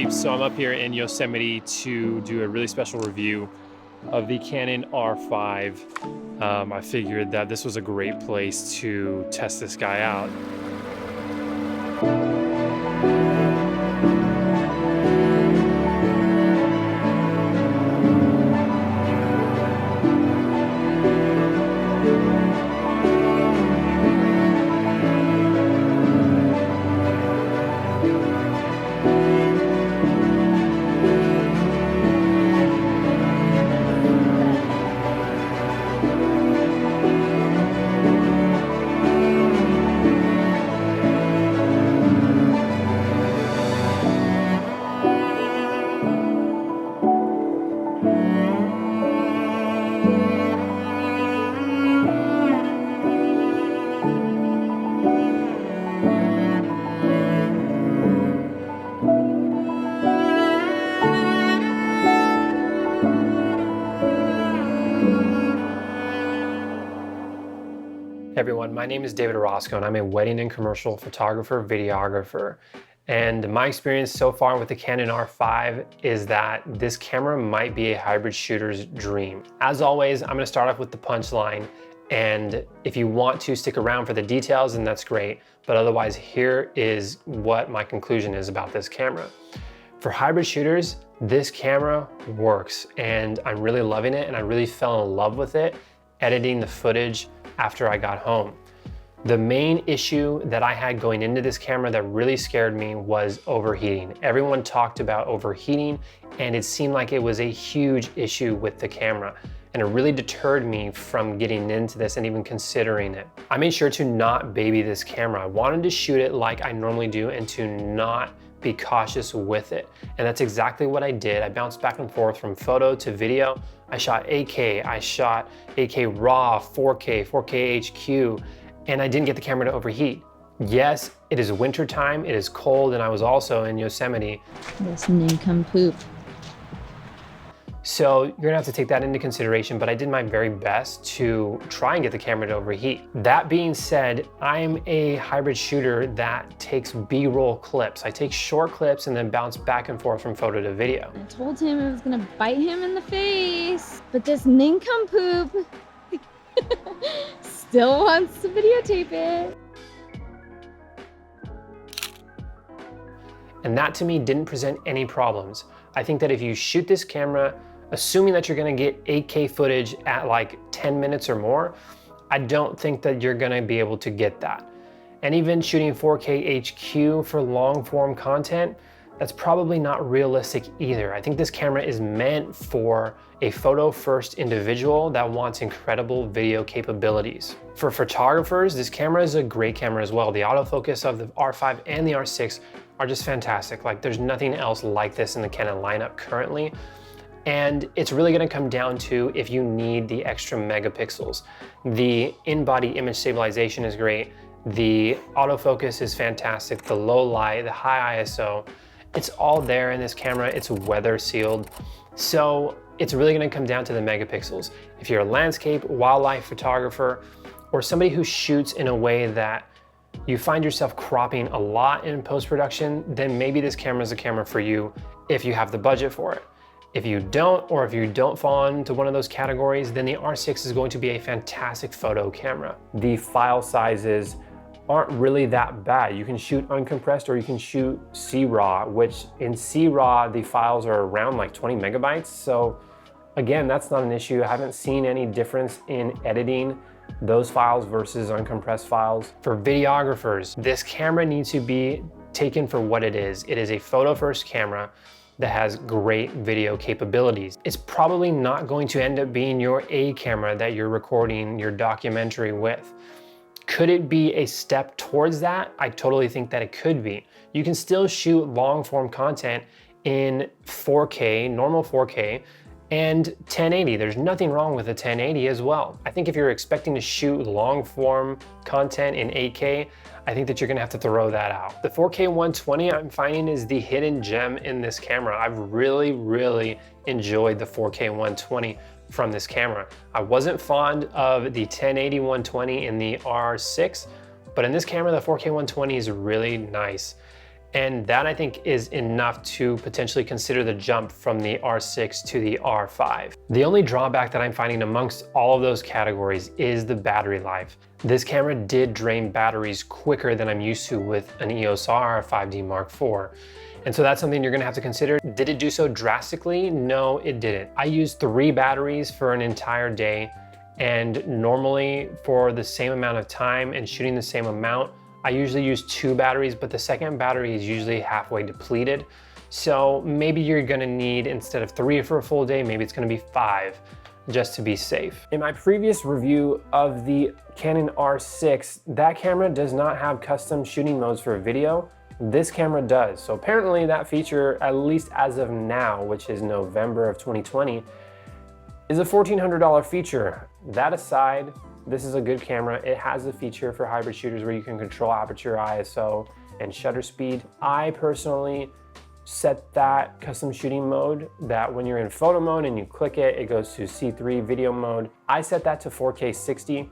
peeps, so I'm up here in Yosemite to do a really special review of the Canon R5. I figured that this was a great place to test this guy out. Hey everyone, my name is David Orozco and I'm a wedding and commercial photographer, videographer. And my experience so far with the Canon R5 is that this camera might be a hybrid shooter's dream. As always, I'm gonna start off with the punchline, and if you want to stick around for the details, then that's great. But otherwise, here is what my conclusion is about this camera. For hybrid shooters, this camera works and I'm really loving it, and I really fell in love with it editing the footage after I got home. The main issue that I had going into this camera that really scared me was overheating. Everyone talked about overheating and it seemed like it was a huge issue with the camera, and it really deterred me from getting into this and even considering it. I made sure to not baby this camera. I wanted to shoot it like I normally do and to not be cautious with it. And that's exactly what I did. I bounced back and forth from photo to video. I shot 8K, I shot 8K RAW, 4K, 4K HQ, and I didn't get the camera to overheat. Yes, it is winter time, it is cold, and I was also in Yosemite. This nincompoop. So you're gonna have to take that into consideration, but I did my very best to try and get the camera to overheat. That being said, I'm a hybrid shooter that takes B-roll clips. I take short clips and then bounce back and forth from photo to video. I told him it was gonna bite him in the face, but this nincompoop still wants to videotape it. And that to me didn't present any problems. I think that if you shoot this camera, assuming that you're gonna get 8K footage at like 10 minutes or more, I don't think that you're gonna be able to get that. And even shooting 4K HQ for long form content, that's probably not realistic either. I think this camera is meant for a photo first individual that wants incredible video capabilities. For photographers, this camera is a great camera as well. The autofocus of the R5 and the R6 are just fantastic. Like, there's nothing else like this in the Canon lineup currently. And it's really gonna come down to if you need the extra megapixels. The in-body image stabilization is great. The autofocus is fantastic. The low light, the high ISO, it's all there in this camera. It's weather sealed. So it's really gonna come down to the megapixels. If you're a landscape, wildlife photographer, or somebody who shoots in a way that you find yourself cropping a lot in post-production, then maybe this camera is a camera for you if you have the budget for it. If you don't, or if you don't fall into one of those categories, then the R6 is going to be a fantastic photo camera. The file sizes aren't really that bad. You can shoot uncompressed or you can shoot C-RAW, which in C-RAW, the files are around like 20 megabytes. So again, that's not an issue. I haven't seen any difference in editing those files versus uncompressed files. For videographers, this camera needs to be taken for what it is. It is a photo first camera that has great video capabilities. It's probably not going to end up being your A camera that you're recording your documentary with. Could it be a step towards that? I totally think that it could be. You can still shoot long form content in 4K, normal 4K, and 1080. There's nothing wrong with a 1080 as well. I think if you're expecting to shoot long form content in 8K, I think that you're gonna have to throw that out. The 4K 120 I'm finding is the hidden gem in this camera. I've really enjoyed the 4K 120 from this camera. I wasn't fond of the 1080 120 in the R6, but in this camera, the 4K 120 is really nice. And that I think is enough to potentially consider the jump from the R6 to the R5. The only drawback that I'm finding amongst all of those categories is the battery life. This camera did drain batteries quicker than I'm used to with an EOS R5D Mark IV. And so that's something you're gonna have to consider. Did it do so drastically? No, it didn't. I used 3 batteries for an entire day, and normally for the same amount of time and shooting the same amount, I usually use 2 batteries, but the second battery is usually halfway depleted. So maybe you're gonna need, instead of 3 for a full day, maybe it's gonna be 5, just to be safe. In my previous review of the Canon R6, that camera does not have custom shooting modes for video. This camera does. So apparently that feature, at least as of now, which is November of 2020, is a $1,400 feature. That aside, this is a good camera. It has the feature for hybrid shooters where you can control aperture, ISO, and shutter speed. I personally set that custom shooting mode that when you're in photo mode and you click it, it goes to C3 video mode. I set that to 4K 60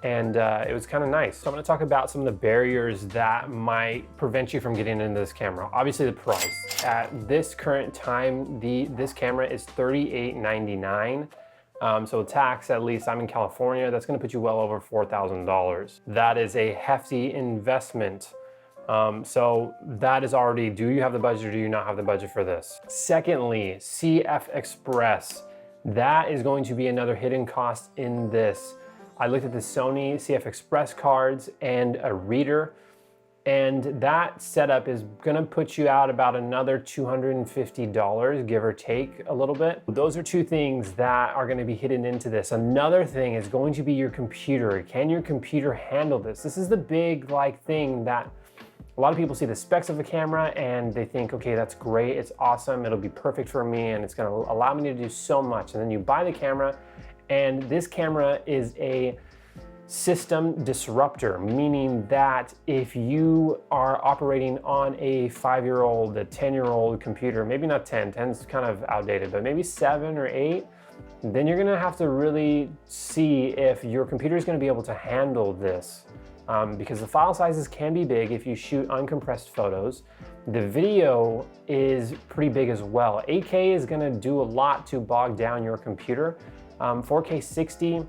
and it was kind of nice. So I'm gonna talk about some of the barriers that might prevent you from getting into this camera. Obviously the price. At this current time, this camera is $38.99. So tax, at least I'm in California, that's gonna put you well over $4,000. That is a hefty investment. So that is already, do you have the budget or do you not have the budget for this? Secondly, CF Express. That is going to be another hidden cost in this. I looked at the Sony CF Express cards and a reader, and that setup is gonna put you out about another $250, give or take a little bit. Those are 2 things that are gonna be hidden into this. Another thing is going to be your computer. Can your computer handle this? This is the big thing that a lot of people see the specs of the camera and they think, okay, that's great, it's awesome, it'll be perfect for me and it's gonna allow me to do so much. And then you buy the camera, and this camera is a system disruptor, meaning that if you are operating on a 5-year-old, a 10-year-old computer, maybe not 10, 10's kind of outdated, but maybe 7 or 8, then you're gonna have to really see if your computer is gonna be able to handle this. Because the file sizes can be big if you shoot uncompressed photos. The video is pretty big as well. 8K is gonna do a lot to bog down your computer. 4K 60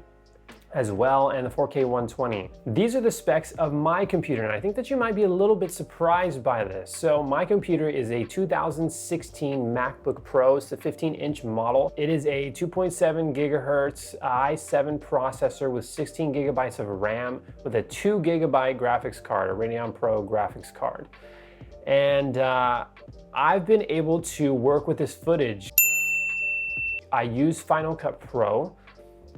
as well, and the 4K 120. These are the specs of my computer, and I think that you might be a little bit surprised by this. So my computer is a 2016 MacBook Pro. It's the 15-inch model. It is a 2.7 gigahertz i7 processor with 16 gigabytes of RAM with a 2 gigabyte graphics card, a Radeon Pro graphics card. And I've been able to work with this footage. I use Final Cut Pro.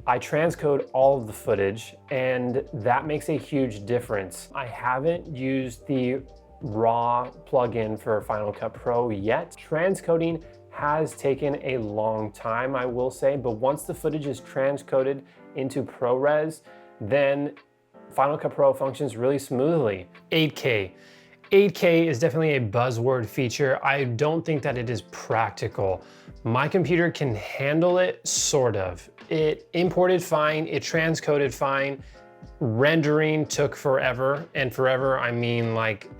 I transcode all of the footage, and that makes a huge difference. I haven't used the RAW plugin for Final Cut Pro yet. Transcoding has taken a long time, I will say, but once the footage is transcoded into ProRes, then Final Cut Pro functions really smoothly. 8K. 8K is definitely a buzzword feature. I don't think that it is practical. My computer can handle it, sort of. It imported fine, it transcoded fine. Rendering took forever, and forever I mean like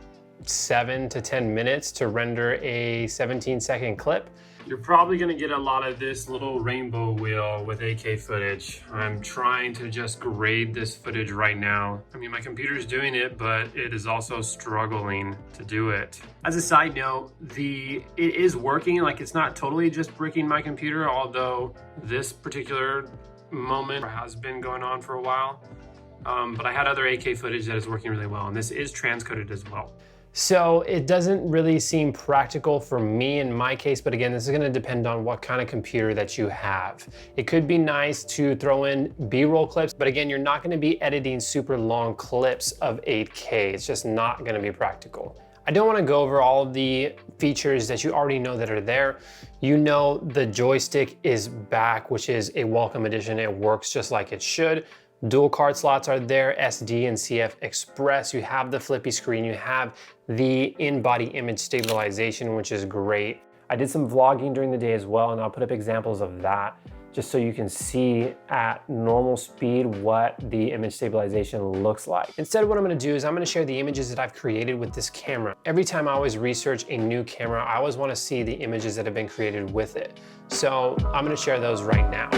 7 to 10 minutes to render a 17-second clip. You're probably gonna get a lot of this little rainbow wheel with 8K footage. I'm trying to just grade this footage right now. I mean, my computer's doing it, but it is also struggling to do it. As a side note, it is working, like it's not totally just bricking my computer, although this particular moment has been going on for a while. But I had other 8K footage that is working really well, and this is transcoded as well. So it doesn't really seem practical for me in my case, but again, this is gonna depend on what kind of computer that you have. It could be nice to throw in B-roll clips, but again, you're not gonna be editing super long clips of 8K. It's just not gonna be practical. I don't wanna go over all of the features that you already know that are there. You know the joystick is back, which is a welcome addition. It works just like it should. Dual card slots are there, SD and CF Express. You have the flippy screen, you have the in-body image stabilization, which is great. I did some vlogging during the day as well, and I'll put up examples of that. just so you can see at normal speed what the image stabilization looks like. Instead, what I'm gonna do is I'm gonna share the images that I've created with this camera. Every time I always research a new camera, I always wanna see the images that have been created with it. So I'm gonna share those right now.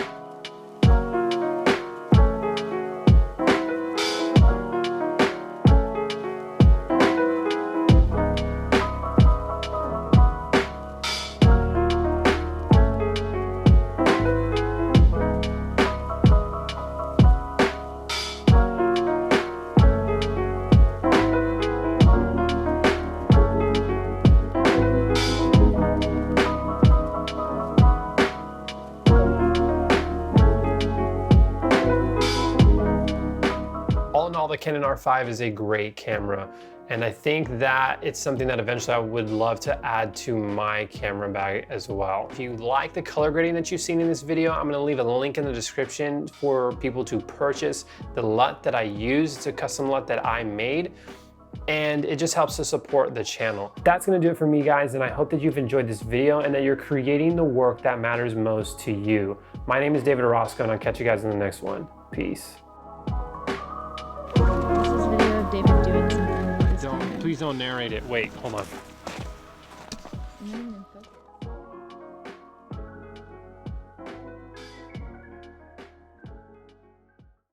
All in all, the Canon R5 is a great camera, and I think that it's something that eventually I would love to add to my camera bag as well. If you like the color grading that you've seen in this video, I'm gonna leave a link in the description for people to purchase the LUT that I use. It's a custom LUT that I made, and it just helps to support the channel. That's gonna do it for me, guys, and I hope that you've enjoyed this video and that you're creating the work that matters most to you. My name is David Orozco, and I'll catch you guys in the next one. Peace. This is a video of David doing something with his camera. Please don't narrate it. Wait, hold on. Mm, focus.